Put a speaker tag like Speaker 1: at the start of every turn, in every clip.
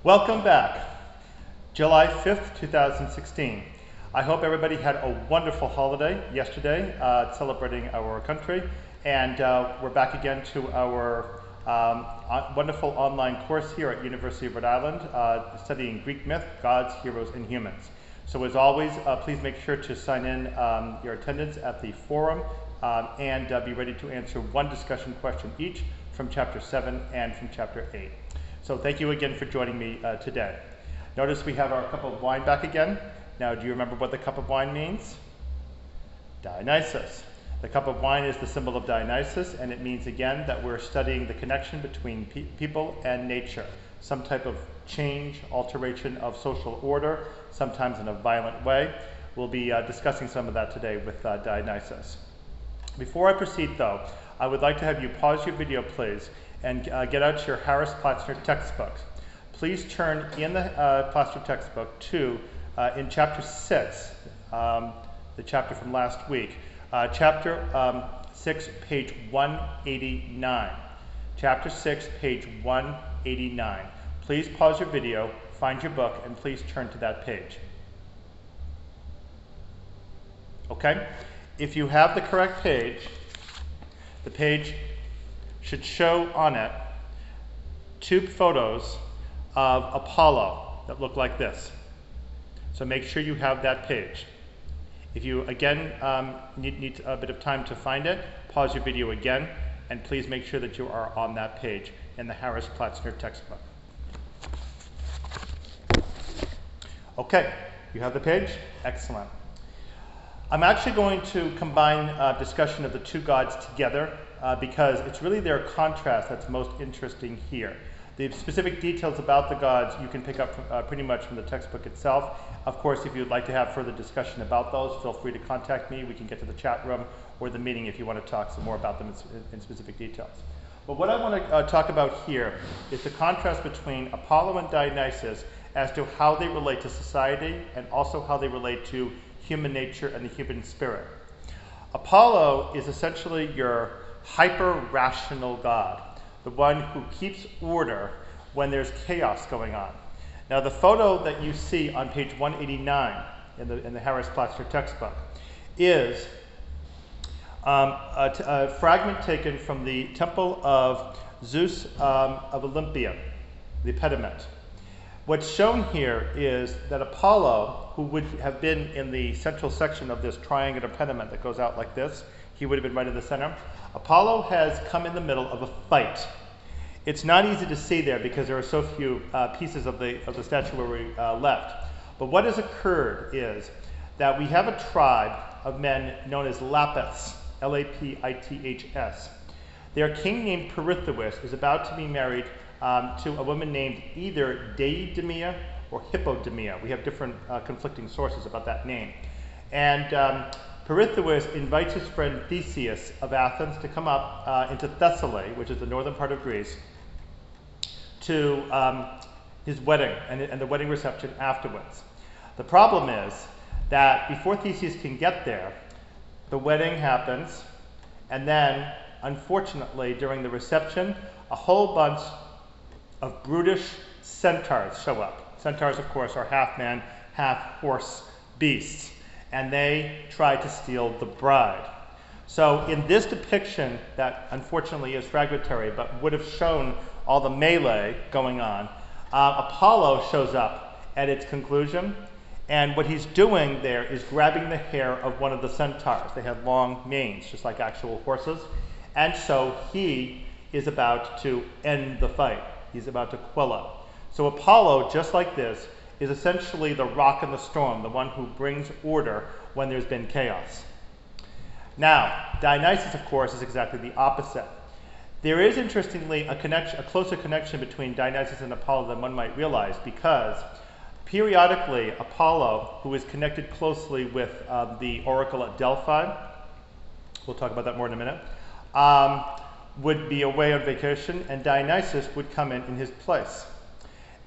Speaker 1: Welcome back. July 5th, 2016. I hope everybody had a wonderful holiday yesterday, celebrating our country. And we're back again to our wonderful online course here at University of Rhode Island, studying Greek myth, gods, heroes, and humans. So as always, please make sure to sign in your attendance at the forum and be ready to answer one discussion question each from Chapter 7 and from Chapter 8. So thank you again for joining me today. Notice we have our cup of wine back again. Now, do you remember what the cup of wine means? Dionysus. The cup of wine is the symbol of Dionysus, and it means again that we're studying the connection between people and nature. Some type of change, alteration of social order, sometimes in a violent way. We'll be discussing some of that today with Dionysus. Before I proceed though, I would like to have you pause your video, please, and get out your Harris-Platzner textbook. Please turn in the Platzner textbook to, in Chapter 6, the chapter from last week, Chapter 6, page 189. Chapter 6, page 189. Please pause your video, find your book, and please turn to that page. Okay? If you have the correct page, the page should show on it two photos of Apollo that look like this. So make sure you have that page. If you, again, need a bit of time to find it, pause your video again, and please make sure that you are on that page in the Harris-Platzner textbook. Okay, you have the page? Excellent. I'm actually going to combine discussion of the two gods together because it's really their contrast that's most interesting here. The specific details about the gods you can pick up from, pretty much from the textbook itself. Of course, if you'd like to have further discussion about those, feel free to contact me. We can get to the chat room or the meeting if you want to talk some more about them in specific details. But what I want to talk about here is the contrast between Apollo and Dionysus as to how they relate to society and also how they relate to human nature and the human spirit. Apollo is essentially your hyper-rational god, the one who keeps order when there's chaos going on. Now, the photo that you see on page 189 in the Harris-Platzner textbook is a fragment taken from the temple of Zeus of Olympia, the pediment. What's shown here is that Apollo, who would have been in the central section of this triangular pediment that goes out like this, he would have been right in the center. Apollo has come in the middle of a fight. It's not easy to see there because there are so few pieces of the statuary left. But what has occurred is that we have a tribe of men known as Lapiths, L-A-P-I-T-H-S. Their king named Pirithous is about to be married to a woman named either Deidamia or Hippodamia. We have different conflicting sources about that name. And Pirithous invites his friend Theseus of Athens to come up into Thessaly, which is the northern part of Greece, to his wedding and the wedding reception afterwards. The problem is that before Theseus can get there, the wedding happens, and then, unfortunately, during the reception, a whole bunch of brutish centaurs show up. Centaurs, of course, are half-man, half-horse beasts, and they try to steal the bride. So in this depiction that unfortunately is fragmentary but would have shown all the melee going on, Apollo shows up at its conclusion, and what he's doing there is grabbing the hair of one of the centaurs. They have long manes, just like actual horses, and so he is about to end the fight. He's about to quell it. So Apollo, just like this, is essentially the rock in the storm, the one who brings order when there's been chaos. Now, Dionysus, of course, is exactly the opposite. There is, interestingly, a closer connection between Dionysus and Apollo than one might realize, because periodically Apollo, who is connected closely with the oracle at Delphi, we'll talk about that more in a minute, would be away on vacation, and Dionysus would come in his place.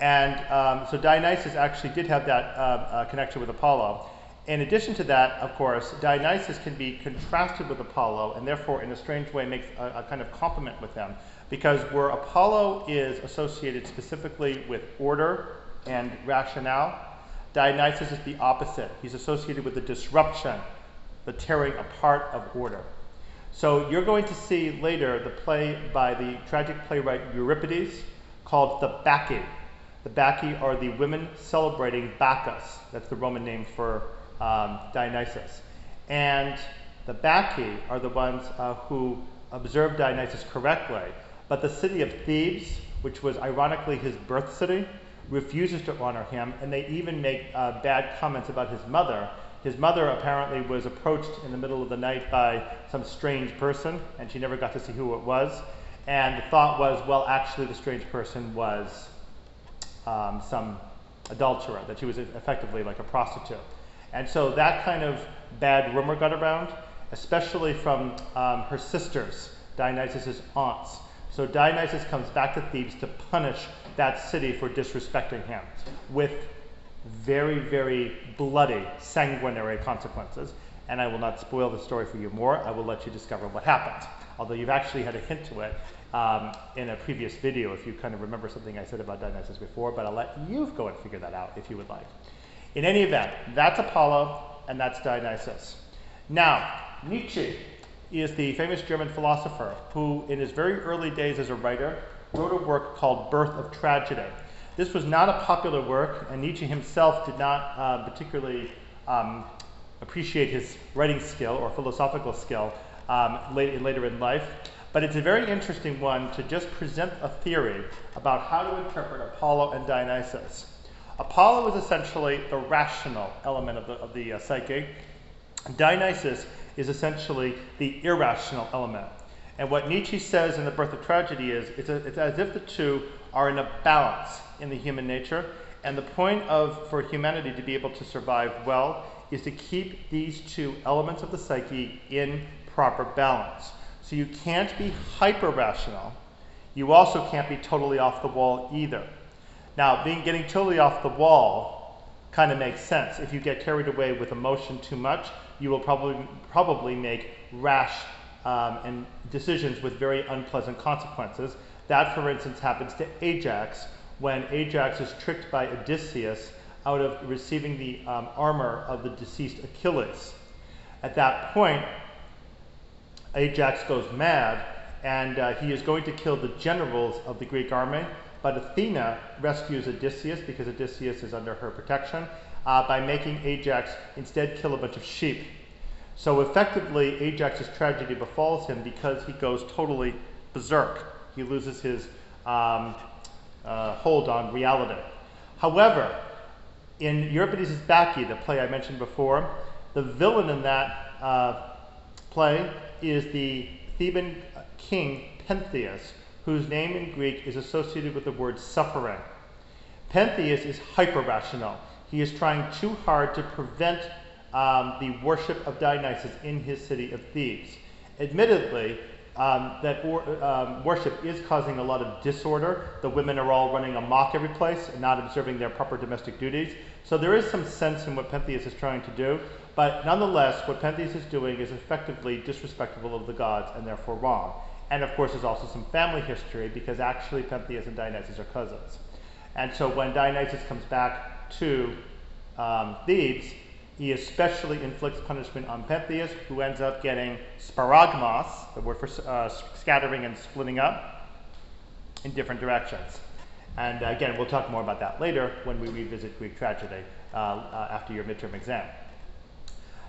Speaker 1: And so Dionysus actually did have that connection with Apollo. In addition to that, of course, Dionysus can be contrasted with Apollo, and therefore in a strange way makes a kind of complement with them, because where Apollo is associated specifically with order and rationale, Dionysus is the opposite. He's associated with the disruption, the tearing apart of order. So you're going to see later the play by the tragic playwright Euripides called the Bacchae. The Bacchae are the women celebrating Bacchus. That's the Roman name for Dionysus. And the Bacchae are the ones who observed Dionysus correctly. But the city of Thebes, which was ironically his birth city, refuses to honor him, and they even make bad comments about his mother. His mother apparently was approached in the middle of the night by some strange person, and she never got to see who it was. And the thought was, well, actually the strange person was some adulterer, that she was effectively like a prostitute. And so that kind of bad rumor got around, especially from her sisters, Dionysus' aunts. So Dionysus comes back to Thebes to punish that city for disrespecting him with very, very bloody, sanguinary consequences. And I will not spoil the story for you more. I will let you discover what happened. Although you've actually had a hint to it in a previous video if you kind of remember something I said about Dionysus before, but I'll let you go and figure that out if you would like. In any event, that's Apollo and that's Dionysus. Now, Nietzsche is the famous German philosopher who, in his very early days as a writer, wrote a work called Birth of Tragedy. This was not a popular work, and Nietzsche himself did not particularly appreciate his writing skill or philosophical skill later in life. But it's a very interesting one to just present a theory about how to interpret Apollo and Dionysus. Apollo is essentially the rational element of the psyche. Dionysus is essentially the irrational element. And what Nietzsche says in The Birth of Tragedy is it's as if the two are in a balance in the human nature. And the point for humanity to be able to survive well is to keep these two elements of the psyche in proper balance. So you can't be hyper-rational. You also can't be totally off the wall either. Now, getting totally off the wall kind of makes sense. If you get carried away with emotion too much, you will probably make rash and decisions with very unpleasant consequences. That, for instance, happens to Ajax when Ajax is tricked by Odysseus out of receiving the armor of the deceased Achilles. At that point, Ajax goes mad, and he is going to kill the generals of the Greek army, but Athena rescues Odysseus because Odysseus is under her protection by making Ajax instead kill a bunch of sheep. So effectively, Ajax's tragedy befalls him because he goes totally berserk. He loses his hold on reality. However, in Euripides' Bacchae, the play I mentioned before, the villain in that play is the Theban king Pentheus, whose name in Greek is associated with the word suffering. Pentheus is hyper-rational. He is trying too hard to prevent the worship of Dionysus in his city of Thebes. Admittedly, that worship is causing a lot of disorder. The women are all running amok every place and not observing their proper domestic duties. So there is some sense in what Pentheus is trying to do, but nonetheless, what Pentheus is doing is effectively disrespectful of the gods and therefore wrong. And of course, there's also some family history because actually Pentheus and Dionysus are cousins. And so when Dionysus comes back to Thebes, he especially inflicts punishment on Pentheus, who ends up getting sparagmos, the word for scattering and splitting up, in different directions. And again, we'll talk more about that later when we revisit Greek tragedy after your midterm exam.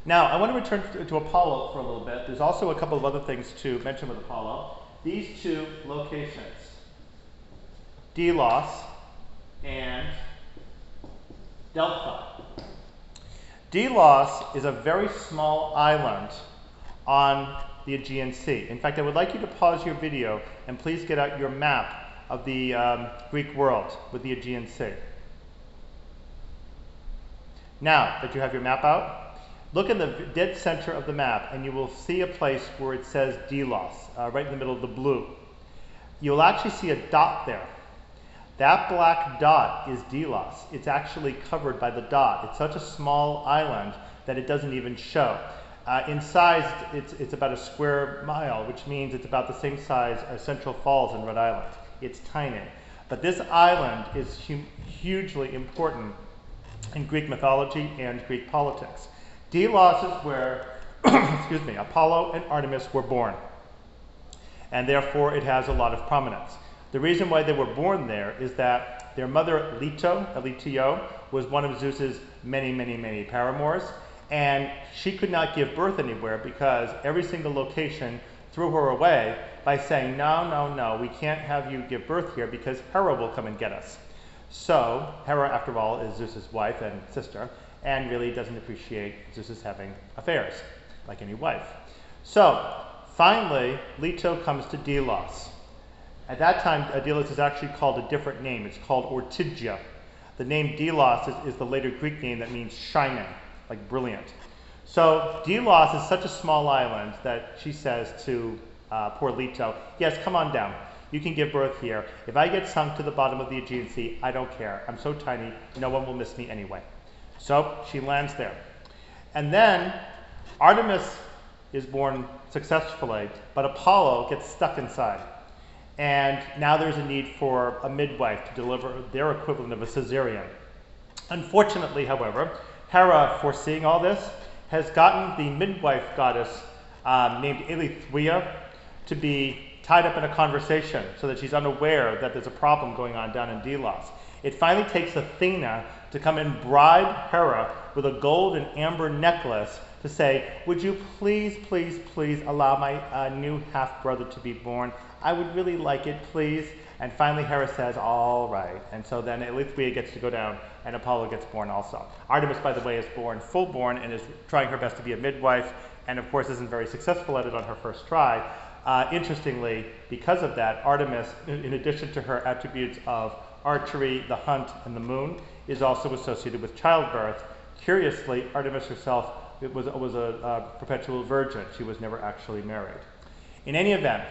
Speaker 1: Now, I want to return to Apollo for a little bit. There's also a couple of other things to mention with Apollo. These two locations, Delos and Delphi. Delos is a very small island on the Aegean Sea. In fact, I would like you to pause your video and please get out your map of the Greek world with the Aegean Sea. Now that you have your map out, look in the dead center of the map and you will see a place where it says Delos, right in the middle of the blue. You'll actually see a dot there. That black dot is Delos. It's actually covered by the dot. It's such a small island that it doesn't even show. In size, it's about a square mile, which means it's about the same size as Central Falls in Rhode Island. It's tiny. But this island is hugely important in Greek mythology and Greek politics. Delos is where excuse me, Apollo and Artemis were born, and therefore it has a lot of prominence. The reason why they were born there is that their mother Leto, was one of Zeus's many paramours, and she could not give birth anywhere because every single location threw her away by saying, no, we can't have you give birth here because Hera will come and get us. So Hera, after all, is Zeus's wife and sister, and really doesn't appreciate Zeus's having affairs, like any wife. So finally, Leto comes to Delos. At that time, Delos is actually called a different name. It's called Ortygia. The name Delos is the later Greek name that means shining, like brilliant. So Delos is such a small island that she says to poor Leto, yes, come on down. You can give birth here. If I get sunk to the bottom of the Aegean Sea, I don't care. I'm so tiny, no one will miss me anyway. So she lands there. And then Artemis is born successfully, but Apollo gets stuck inside. And now there's a need for a midwife to deliver their equivalent of a cesarean. Unfortunately, however, Hera, foreseeing all this, has gotten the midwife goddess named Eilithwia to be tied up in a conversation so that she's unaware that there's a problem going on down in Delos. It finally takes Athena to come and bribe Hera with a gold and amber necklace to say, would you please allow my new half-brother to be born? I would really like it, please. And finally Hera says, all right. And so then Eilithwia gets to go down and Apollo gets born also. Artemis, by the way, is born full-born and is trying her best to be a midwife, and of course isn't very successful at it on her first try. Interestingly, because of that, Artemis, in addition to her attributes of archery, the hunt, and the moon, is also associated with childbirth. Curiously, Artemis herself was a perpetual virgin. She was never actually married. In any event,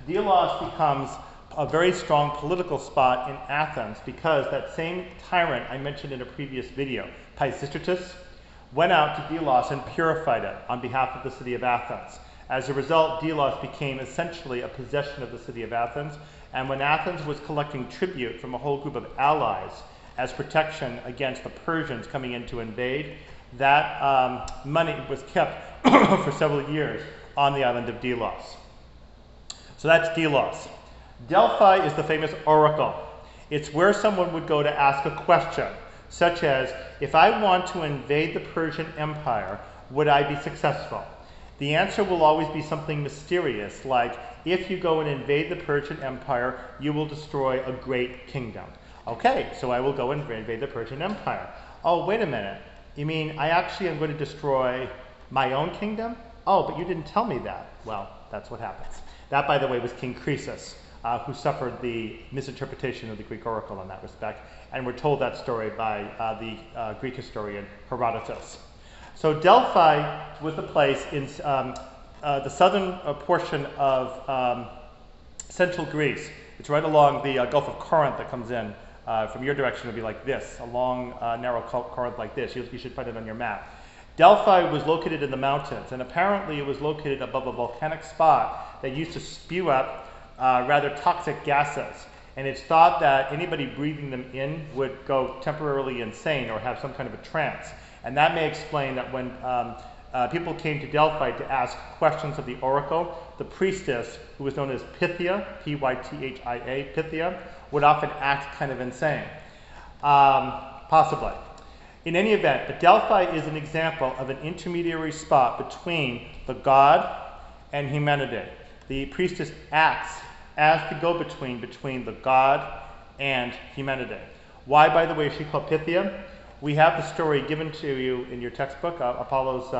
Speaker 1: Delos becomes a very strong political spot in Athens because that same tyrant I mentioned in a previous video, Pisistratus, went out to Delos and purified it on behalf of the city of Athens. As a result, Delos became essentially a possession of the city of Athens, and when Athens was collecting tribute from a whole group of allies as protection against the Persians coming in to invade, that money was kept for several years on the island of Delos. So that's Delos. Delphi is the famous oracle. It's where someone would go to ask a question, such as, if I want to invade the Persian Empire, would I be successful? The answer will always be something mysterious, like, if you go and invade the Persian Empire, you will destroy a great kingdom. Okay, so I will go and invade the Persian Empire. Oh, wait a minute. You mean I actually am going to destroy my own kingdom? Oh, but you didn't tell me that. Well, that's what happens. That, by the way, was King Croesus, who suffered the misinterpretation of the Greek oracle in that respect, and we're told that story by the Greek historian Herodotus. So Delphi was the place in the southern portion of central Greece. It's right along the Gulf of Corinth that comes in. From your direction, it'll be like this, a long, narrow Corinth like this. You should find it on your map. Delphi was located in the mountains, and apparently it was located above a volcanic spot that used to spew up rather toxic gases. And it's thought that anybody breathing them in would go temporarily insane or have some kind of a trance. And that may explain that when people came to Delphi to ask questions of the oracle, the priestess, who was known as Pythia, P-Y-T-H-I-A, Pythia, would often act kind of insane, possibly. In any event, but Delphi is an example of an intermediary spot between the god and humanity. The priestess acts as the go-between between the god and humanity. Why, by the way, is she called Pythia? We have the story given to you in your textbook, Apollo's,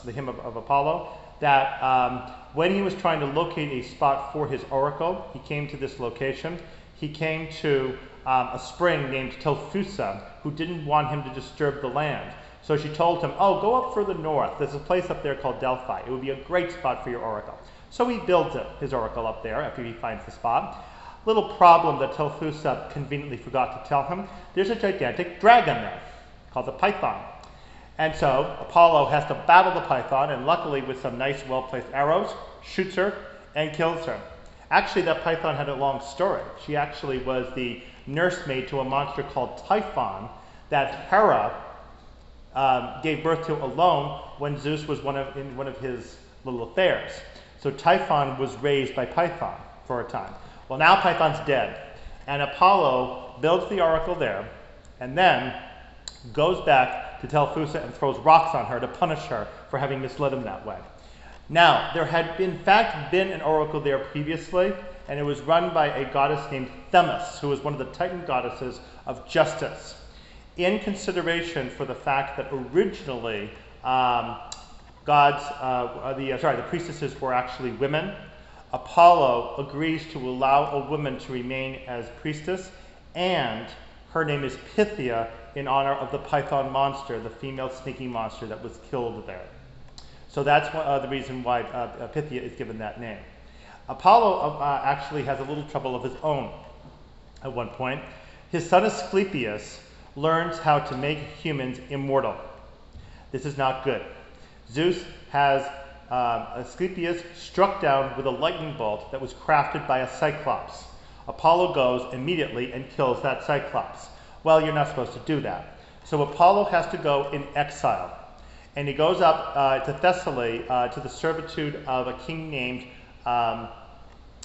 Speaker 1: the hymn of Apollo, that when he was trying to locate a spot for his oracle, he came to this location. He came to a spring named Telphusa, who didn't want him to disturb the land. So she told him, oh, go up further north. There's a place up there called Delphi. It would be a great spot for your oracle. So he builds his oracle up there after he finds the spot. Little problem that Telphusa conveniently forgot to tell him. There's a gigantic dragon there called the Python. And so Apollo has to battle the python, and luckily with some nice well-placed arrows, shoots her and kills her. Actually, that python had a long story. She actually was the nursemaid to a monster called Typhon that Hera gave birth to alone when Zeus was in one of his little affairs. So Typhon was raised by Python for a time. Well, now Python's dead, and Apollo builds the oracle there, and then goes back to Telphusa and throws rocks on her to punish her for having misled him that way. Now, there had in fact been an oracle there previously, and it was run by a goddess named Themis, who was one of the Titan goddesses of justice. In consideration for the fact that originally the priestesses were actually women, Apollo agrees to allow a woman to remain as priestess, and her name is Pythia in honor of the python monster, the female sneaky monster that was killed there. So that's the reason why Pythia is given that name. Apollo actually has a little trouble of his own at one point. His son Asclepius learns how to make humans immortal. This is not good. Zeus has Asclepius struck down with a lightning bolt that was crafted by a cyclops. Apollo goes immediately and kills that cyclops. Well, you're not supposed to do that. So Apollo has to go in exile. And he goes up to Thessaly to the servitude of a king named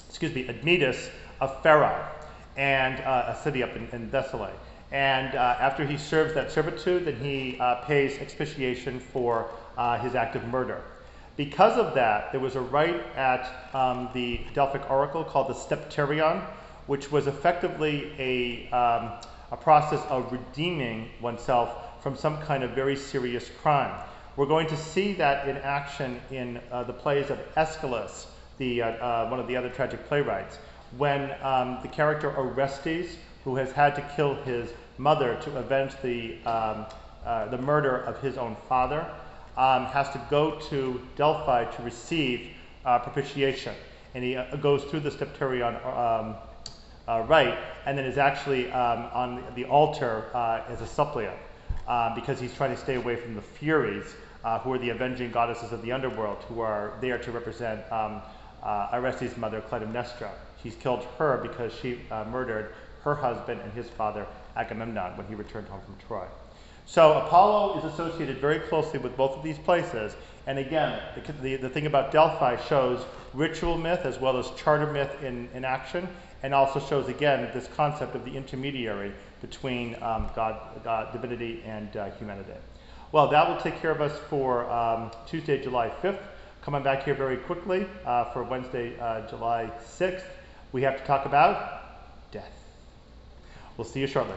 Speaker 1: Admetus of Pharaoh, and a city up in Thessaly. And after he serves that servitude, then he pays expiation for his act of murder. Because of that, there was a rite at the Delphic oracle called the Stepterion, which was effectively a process of redeeming oneself from some kind of very serious crime. We're going to see that in action in the plays of Aeschylus, one of the other tragic playwrights, when the character Orestes, who has had to kill his mother to avenge the murder of his own father, has to go to Delphi to receive propitiation. And he goes through the Stepterion rite, and then is actually on the altar as a suppliant, because he's trying to stay away from the Furies, who are the avenging goddesses of the underworld, who are there to represent Orestes' mother, Clytemnestra. He's killed her because she murdered her husband and his father, Agamemnon, when he returned home from Troy. So Apollo is associated very closely with both of these places. And again, the thing about Delphi shows ritual myth as well as charter myth in action, and also shows, again, this concept of the intermediary between divinity and humanity. Well, that will take care of us for Tuesday, July 5th. Coming back here very quickly for Wednesday, July 6th, we have to talk about death. We'll see you shortly.